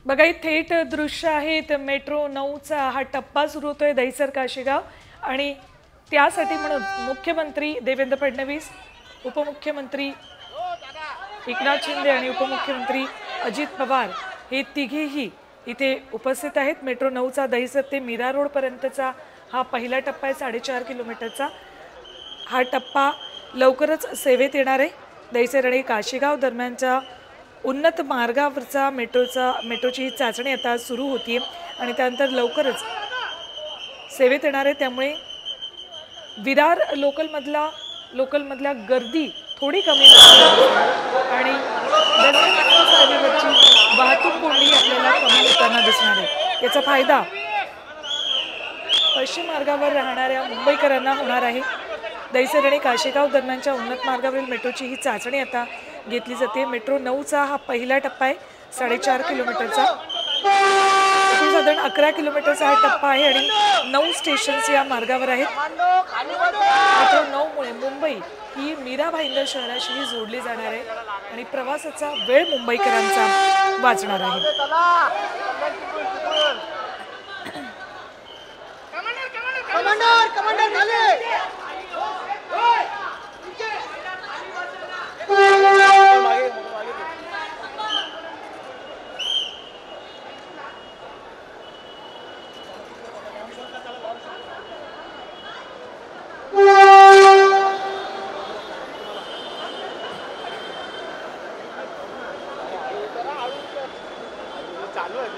बघा ही थेट दृश्य आहेत मेट्रो 9चा हा टप्पा सुरू होतोय दहिसर काशीगाव आणि त्यासाठी म्हणून मुख्यमंत्री देवेंद्र फडणवीस, उपमुख्यमंत्री एकनाथ शिंदे आणि उपमुख्यमंत्री अजित पवार हे तिघेही इथे उपस्थित आहेत। मेट्रो 9चा दहिसर ते मीरा रोड पर्यंतचा हा पहिला टप्पा आहे 4.5 किलोमीटरचा। हा टप्पा लवकरच सेवेत येणार आहे। दहिसर आणि काशीगाव दरम्यानच्या उन्नत मार्गावरचा मेट्रोची ही चाचणी आता सुरू होतीये आणि त्यानंतर लवकरच सेवेत येणार आहे। त्यामुळे विरार लोकलमधला गर्दी थोडी कमी आणि वाहतूक कोंडी आपल्याला कमी होताना दिसणार आहे। याचा फायदा पश्चिम मार्गावर राहणाऱ्या मुंबईकरांना होणार आहे। दहिसर आणि काशीगाव दरम्यानच्या उन्नत मार्गावरील मेट्रोची ही चाचणी आता घेतली जाते। मेट्रो 9चा हा पहिला टप्पा आहे 4.5 किलोमीटरचा। साधारण 11 किलोमीटरचा हा टप्पा आहे आणि 9 स्टेशन्स या मार्गावर आहेत। मेट्रो 9 मुळे मुंबई ही मीरा भाईंदर शहराशी जोडली जाणार आहे आणि प्रवासाचा वेळ मुंबईकरांचा वाचणार आहे। चालू आहे